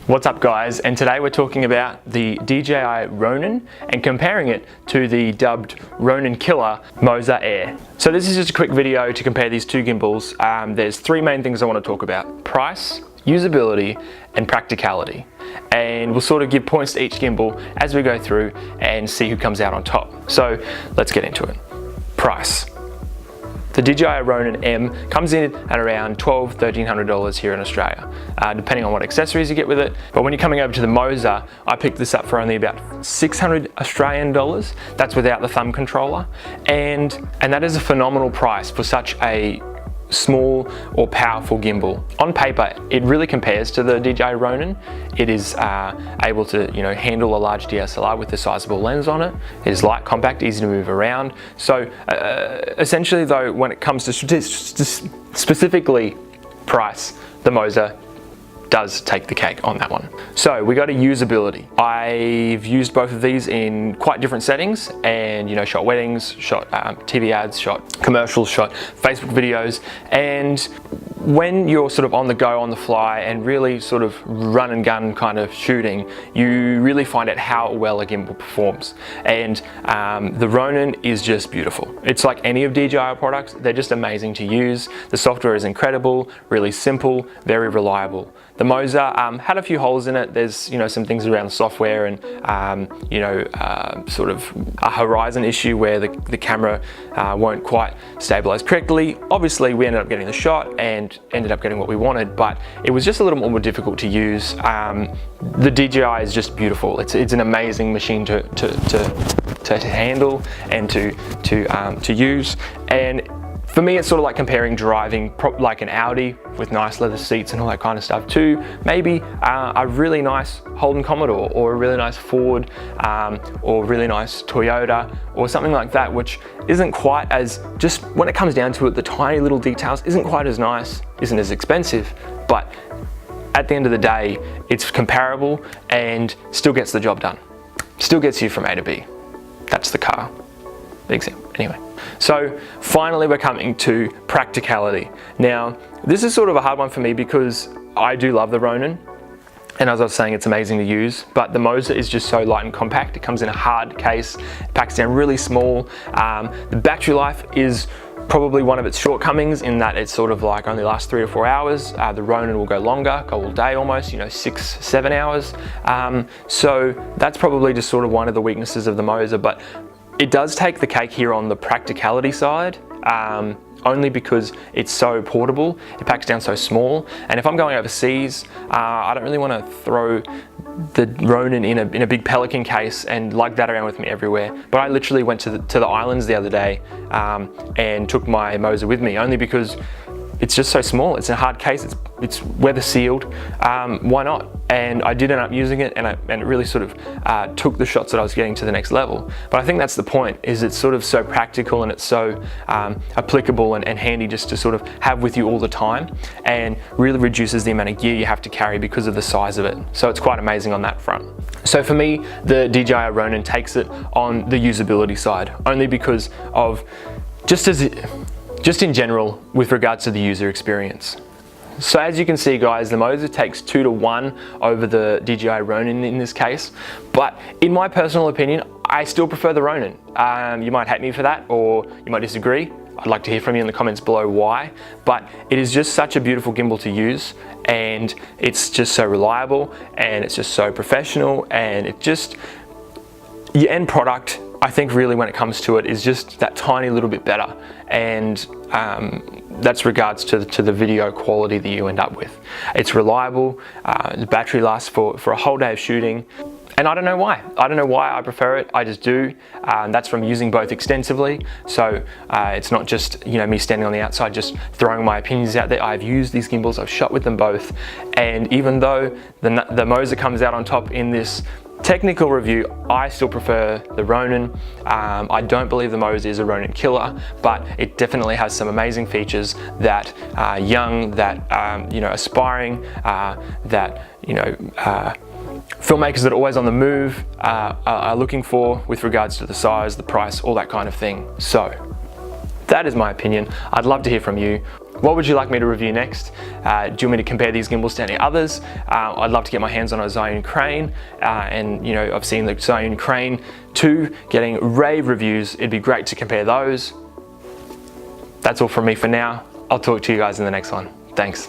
What's up guys, and today we're talking about the DJI RONIN and comparing it to the dubbed Ronin killer Moza Air. So this is just a quick video to compare these two gimbals. There's three main things I want to talk about: price, usability, and practicality. And we'll sort of give points to each gimbal as we go through and see who comes out on top. So let's get into it. Price. The DJI RONIN M comes in at around $1,200–1,300 here in Australia, depending on what accessories you get with it. But when you're coming over to the Moza, I picked this up for only about 600 Australian dollars. That's without the thumb controller. And that is a phenomenal price for such a small or powerful gimbal. On paper, it really compares to the DJI RONIN. It is able to, handle a large DSLR with a sizable lens on it. It is light, compact, easy to move around. So essentially though, when it comes to specifically price, the Moza does take the cake on that one. So we go to usability. I've used both of these in quite different settings and shot weddings, shot TV ads, shot commercials, shot Facebook videos. And when you're sort of on the go, on the fly, and really sort of run and gun kind of shooting, you really find out how well a gimbal performs. And the Ronin is just beautiful. It's like any of DJI products, they're just amazing to use. The software is incredible, really simple, very reliable. The Moza had a few holes in it. There's some things around the software and sort of a horizon issue where the camera won't quite stabilize correctly. Obviously we ended up getting the shot and ended up getting what we wanted, but it was just a little more difficult to use. The DJI is just beautiful. It's an amazing machine to handle and to use. And for me, it's sort of like comparing driving like an Audi with nice leather seats and all that kind of stuff to maybe a really nice Holden Commodore or a really nice Ford or really nice Toyota or something like that, which isn't quite as, just when it comes down to it, the tiny little details isn't quite as nice, isn't as expensive, but at the end of the day, it's comparable and still gets the job done. Still gets you from A to B. That's the car. Big example. Anyway, so finally we're coming to practicality. Now, this is sort of a hard one for me because I do love the Ronin, and as I was saying, it's amazing to use, but the Moza is just so light and compact. It comes in a hard case, packs down really small. The battery life is probably one of its shortcomings in that it's sort of like only lasts 3 to 4 hours. The Ronin will go longer, go all day almost, 6–7 hours. So that's probably just sort of one of the weaknesses of the Moza, but it does take the cake here on the practicality side, only because it's so portable, it packs down so small. And if I'm going overseas, I don't really want to throw the Ronin in a big Pelican case and lug that around with me everywhere. But I literally went to the islands the other day and took my Moza with me, only because it's just so small. It's a hard case, it's weather sealed. Why not? And I did end up using it, and it really sort of took the shots that I was getting to the next level. But I think that's the point, is it's sort of so practical and it's so applicable and handy just to sort of have with you all the time, and really reduces the amount of gear you have to carry because of the size of it. So it's quite amazing on that front. So for me, the DJI RONIN takes it on the usability side, only because of just in general with regards to the user experience. So as you can see guys, the Moza takes 2 to 1 over the DJI RONIN in this case, but in my personal opinion, I still prefer the Ronin. You might hate me for that, or you might disagree. I'd like to hear from you in the comments below why, but it is just such a beautiful gimbal to use, and it's just so reliable, and it's just so professional, and it just, your end product, I think really when it comes to it, is just that tiny little bit better, and that's regards to the video quality that you end up with. It's reliable, the battery lasts for a whole day of shooting, and I don't know why. I don't know why I prefer it, I just do. That's from using both extensively, so it's not just me standing on the outside just throwing my opinions out there. I've used these gimbals, I've shot with them both, and even though the Moza comes out on top in this technical review, I still prefer the Ronin. I don't believe the Moza is a Ronin killer, but it definitely has some amazing features that young, that aspiring, that filmmakers that are always on the move are looking for with regards to the size, the price, all that kind of thing. So that is my opinion. I'd love to hear from you. What would you like me to review next? Do you want me to compare these gimbals to any others? I'd love to get my hands on a Zhiyun crane, and you know, I've seen the Zhiyun crane 2 getting rave reviews. It'd be great to compare those. That's all from me for now. I'll talk to you guys in the next one. Thanks.